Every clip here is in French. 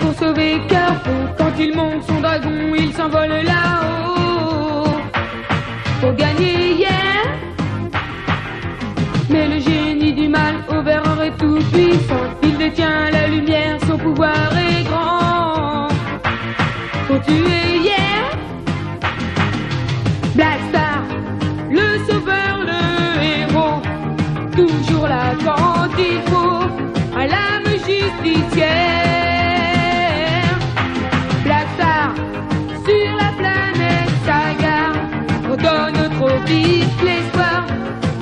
Pour sauver Carrefour, quand il monte son dragon, il s'envole là-haut pour gagner hier. Mais le génie du mal, au verre est tout puissant, il détient la lumière, son pouvoir est grand. Pour tuer hier, Black Star, le sauveur, le héros, toujours là quand il faut, à l'âme justicière. L'espoir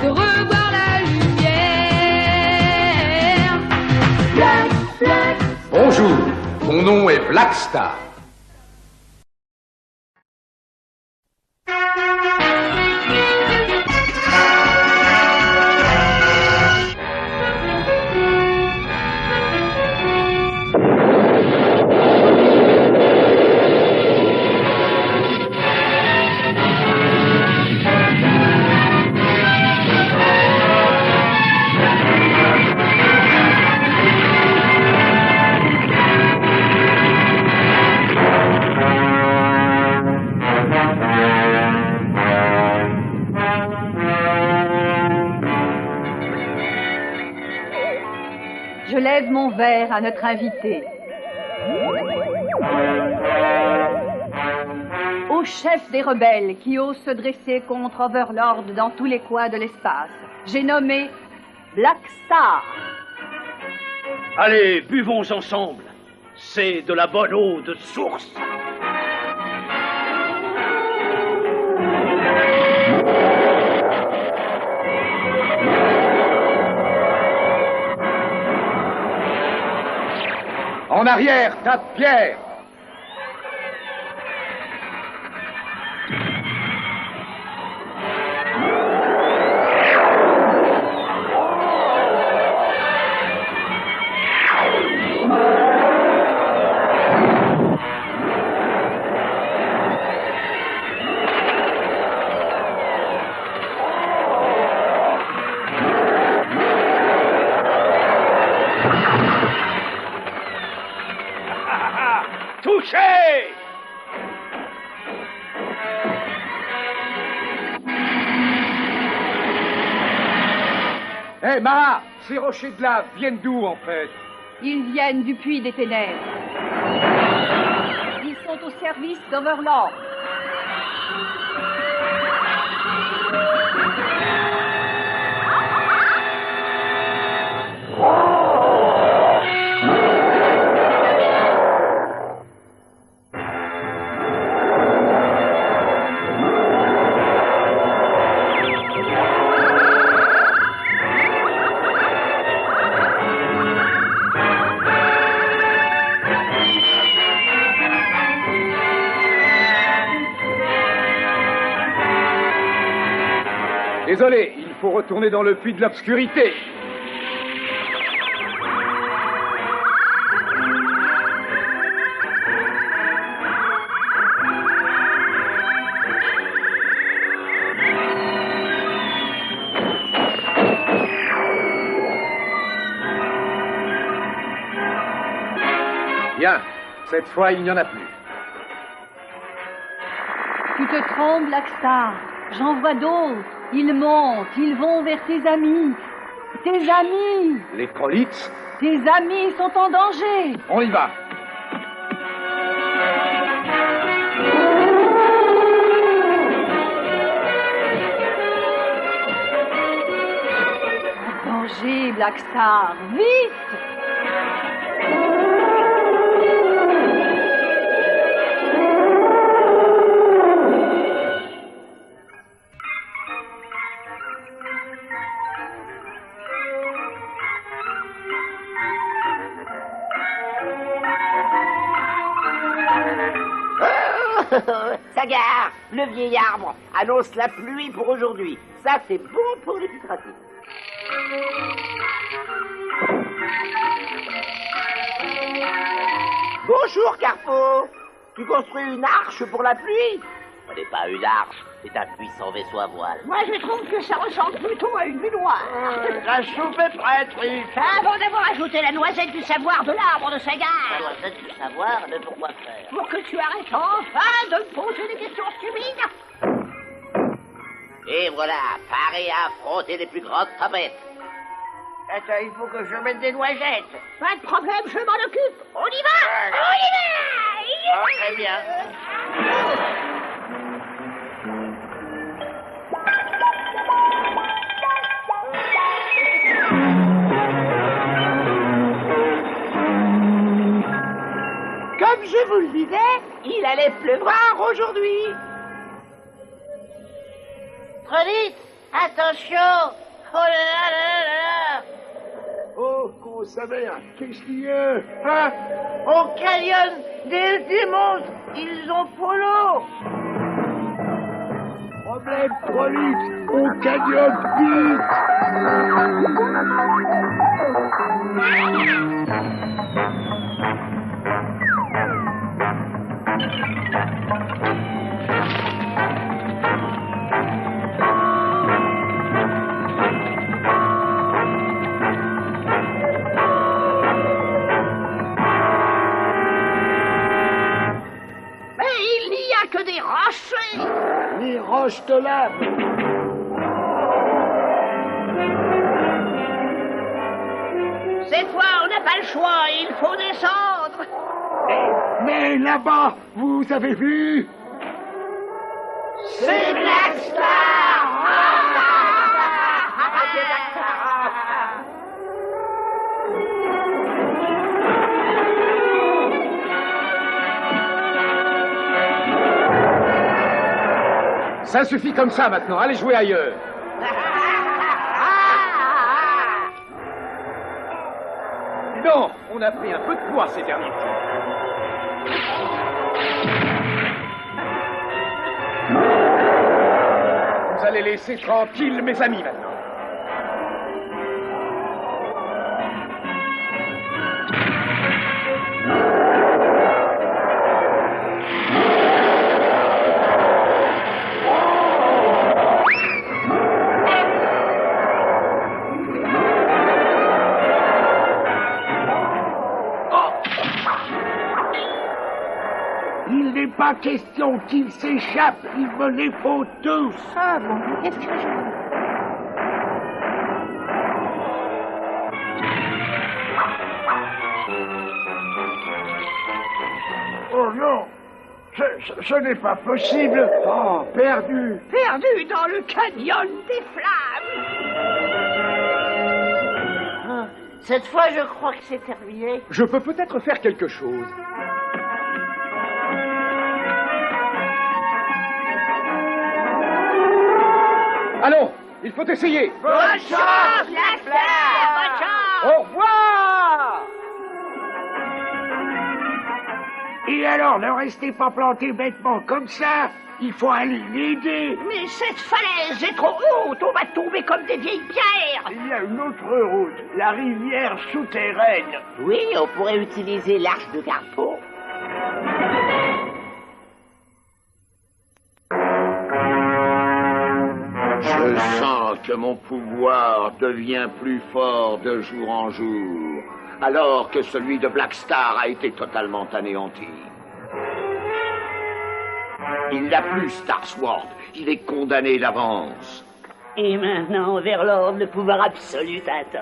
de revoir la lumière. Black, Black. Bonjour, mon nom est Black Star. Je lève mon verre à notre invité. Au chef des rebelles qui ose se dresser contre Overlord dans tous les coins de l'espace, j'ai nommé Black Star. Allez, buvons ensemble. C'est de la bonne eau de source. En arrière, tape Pierre. Touché! Hé, Mara, ces rochers de lave viennent d'où, en fait? Ils viennent du puits des ténèbres. Ils sont au service d'Overlord. Désolé, il faut retourner dans le puits de l'obscurité. Bien, cette fois il n'y en a plus. Tu te trompes, Black Star. J'en vois d'autres. Ils montent, ils vont vers tes amis. Tes amis! Les Trolitz? Tes amis sont en danger! On y va! En danger, Black Star! Vite! Sagar, le vieil arbre annonce la pluie pour aujourd'hui. Ça, c'est bon pour les littératures. Bonjour, Carpo. Tu construis une arche pour la pluie? Ce n'est pas une arche, c'est un puissant vaisseau à voile. Moi, je trouve que ça ressemble plutôt à une baignoire. La soupe est prête, Riff. Avant d'avoir ajouté la noisette du savoir de l'arbre de Sagar. La noisette du savoir, mais pourquoi faire? Pour que tu arrêtes enfin de me poser des questions stupides. Et voilà, paré à affronter les plus grandes tempêtes. Attends, il faut que je mette des noisettes. Pas de problème, je m'en occupe. On y va. On y va. Ah, très bien. Comme je vous le disais, il allait pleuvoir aujourd'hui. Très vite. Attention. Oh là là là là. Oh, qu'on s'avère, qu'est-ce qu'il y a? Hein? Au canyon des monstres, ils ont polo. Problème, Trolix, au canyon, vite! Que des rochers. Les roches de lave! Cette fois, on n'a pas le choix, il faut descendre. Mais là-bas, vous avez vu? C'est Black Star. Ça suffit comme ça maintenant, allez jouer ailleurs. Non, on a pris un peu de poids ces derniers temps. Vous allez laisser tranquille mes amis maintenant. Il n'est pas question qu'il s'échappe, il me les faut tous. Ah bon, qu'est-ce que je... Oh non, ce n'est pas possible. Oh, perdu. Perdu dans le canyon des flammes. Ah, cette fois, je crois que c'est terminé. Je peux peut-être faire quelque chose. Allons, il faut essayer. Bonne chance, la fleur. Bonne chance. Au revoir. Et alors, ne restez pas plantés bêtement comme ça. Il faut aller l'aider. Mais cette falaise est trop haute, on va tomber comme des vieilles pierres. Il y a une autre route, la rivière souterraine. Oui, on pourrait utiliser l'arche de Carpo. Je sens que mon pouvoir devient plus fort de jour en jour, alors que celui de Black Star a été totalement anéanti. Il n'a plus Star Sword, il est condamné d'avance. Et maintenant, Overlord, le pouvoir absolu t'attend.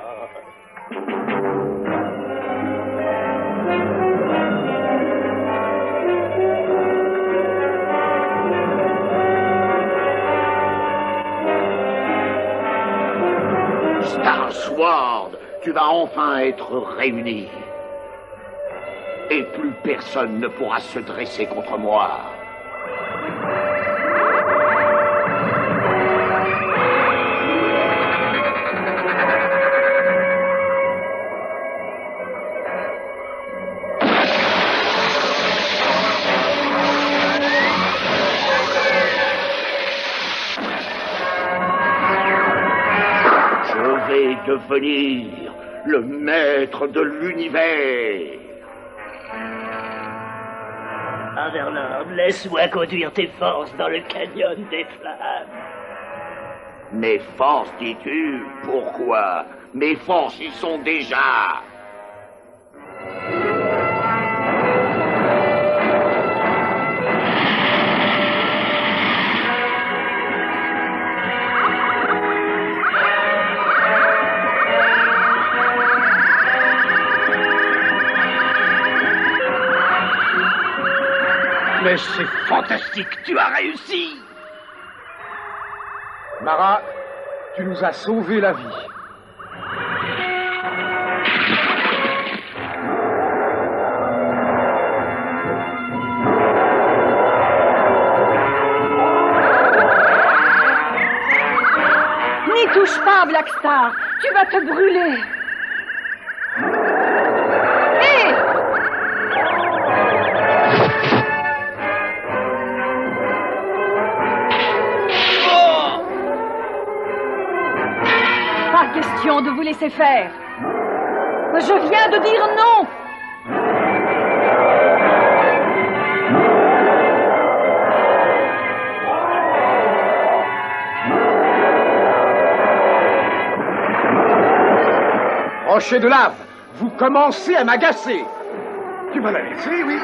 Star Sword, tu vas enfin être réuni. Et plus personne ne pourra se dresser contre moi. vais devenir le maître de l'univers. Overlord, laisse-moi conduire tes forces dans le canyon des flammes. Mes forces, dis-tu? Pourquoi? Mes forces y sont déjà. Mais c'est fantastique, tu as réussi! Mara, tu nous as sauvé la vie. N'y touche pas, Blackstar. Tu vas te brûler. Hé! Pas question de vous laisser faire. Je viens de dire non. Rocher de lave, vous commencez à m'agacer. Tu vas la laisser, oui?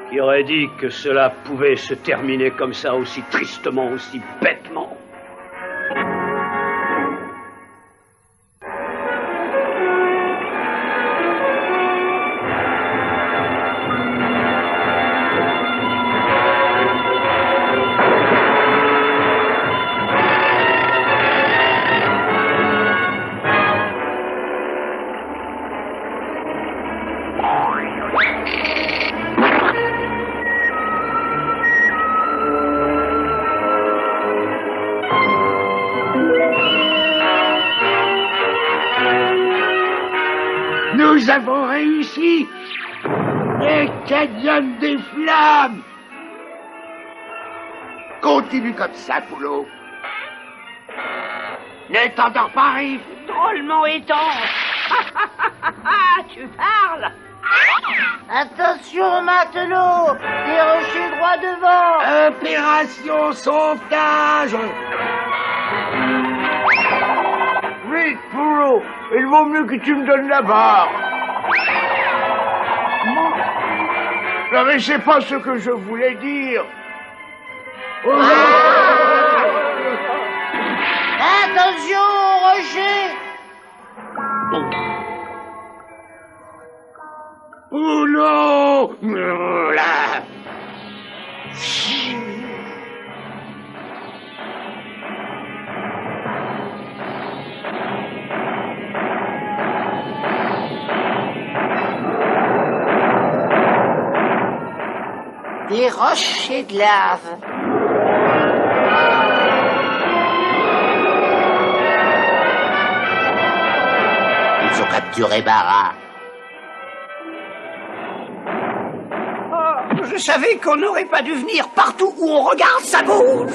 Qui aurait dit que cela pouvait se terminer comme ça, aussi tristement, aussi bêtement? Nous avons réussi! Les canyons des flammes! Continue comme ça, Poulot. Ne t'endors pas, Riff. Drôlement étanche. Tu parles? Attention, matelot! Des rochers droit devant! Opération sauvetage! Vite, Poulot, il vaut mieux que tu me donnes la barre. Non, mais c'est pas ce que je voulais dire. Attention au rocher! Poulot! Là. Des rochers de lave. Ils ont capturer Bara. Je savais qu'on n'aurait pas dû venir. Partout où on regarde, ça bouge.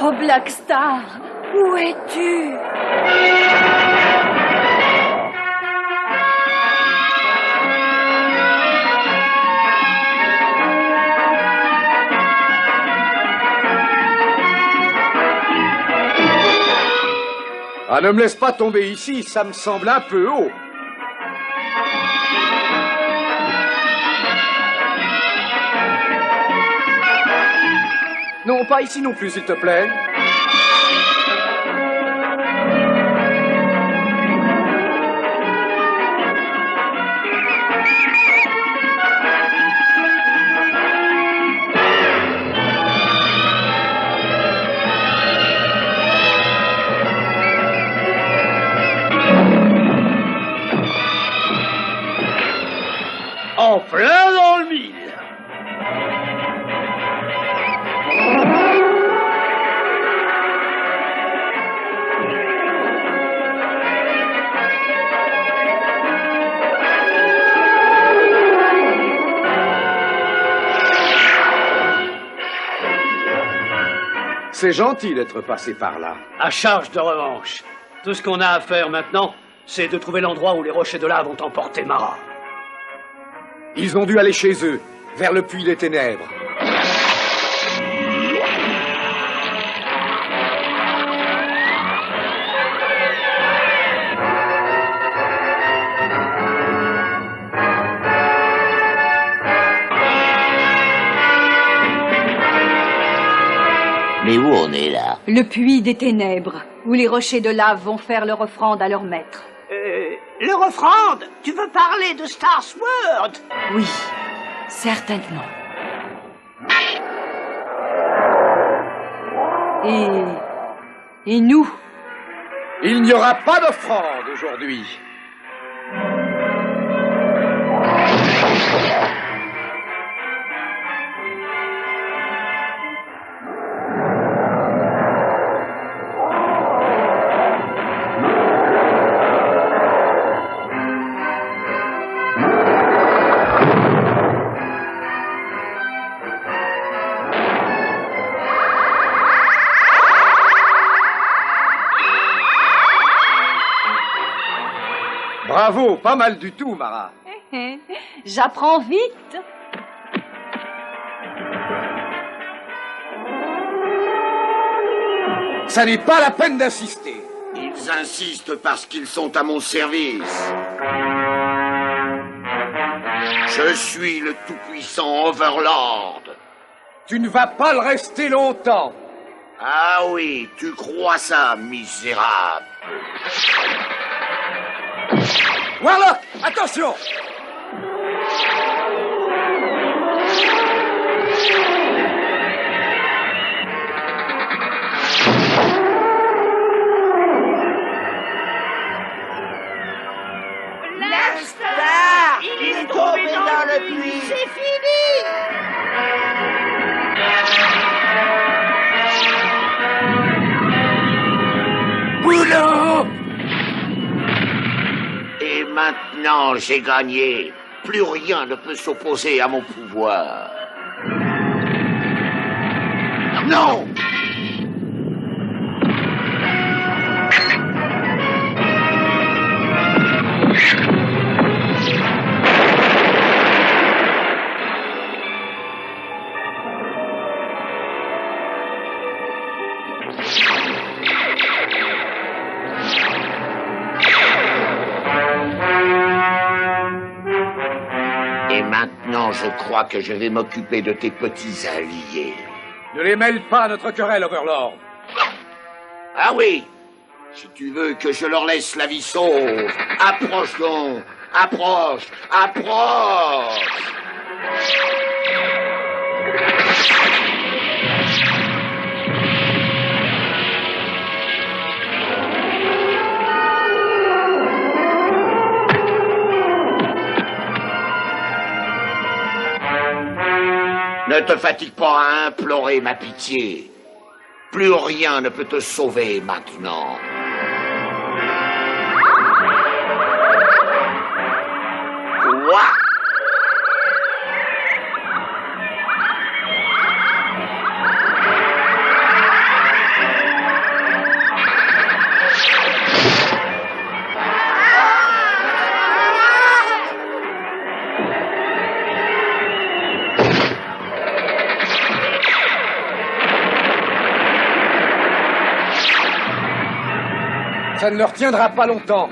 Oh, Black Star, où es-tu? Ah, ne me laisse pas tomber ici, ça me semble un peu haut. Non, pas ici non plus, s'il te plaît. En plein dans le mille. C'est gentil d'être passé par là. À charge de revanche. Tout ce qu'on a à faire maintenant, c'est de trouver l'endroit où les rochers de lave ont emporté Mara. Ils ont dû aller chez eux, vers le puits des ténèbres. Mais où on est là? Le puits des ténèbres, où les rochers de lave vont faire leur offrande à leur maître. Leur offrande? Tu veux parler de Star Sword? Oui, certainement. Et nous? Il n'y aura pas d'offrande aujourd'hui. Bravo, pas mal du tout, Mara. J'apprends vite. Ça n'est pas la peine d'insister. Ils insistent parce qu'ils sont à mon service. Je suis le tout-puissant Overlord. Tu ne vas pas le rester longtemps. Ah oui, tu crois ça, misérable. Warlock, attention! Black Star! Il est tombé dans le puits! C'est fini! Boulot! Et maintenant, j'ai gagné. Plus rien ne peut s'opposer à mon pouvoir. Non! Et maintenant, je crois que je vais m'occuper de tes petits alliés. Ne les mêle pas à notre querelle, Overlord. Ah oui! Si tu veux que je leur laisse la vie sauve, approche donc! Approche! Approche! Ne te fatigue pas à implorer ma pitié. Plus rien ne peut te sauver maintenant. Quoi? Ça ne leur tiendra pas longtemps.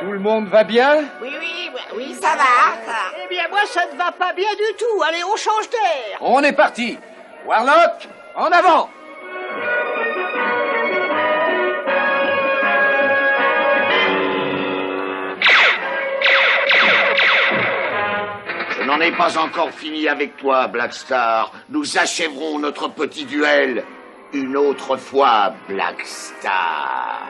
Tout le monde va bien? Oui, ça va. Eh bien, moi, ça ne va pas bien du tout. Allez, on change d'air. On est parti. Warlock, en avant! Je n'en ai pas encore fini avec toi, Blackstar. Nous achèverons notre petit duel une autre fois, Blackstar.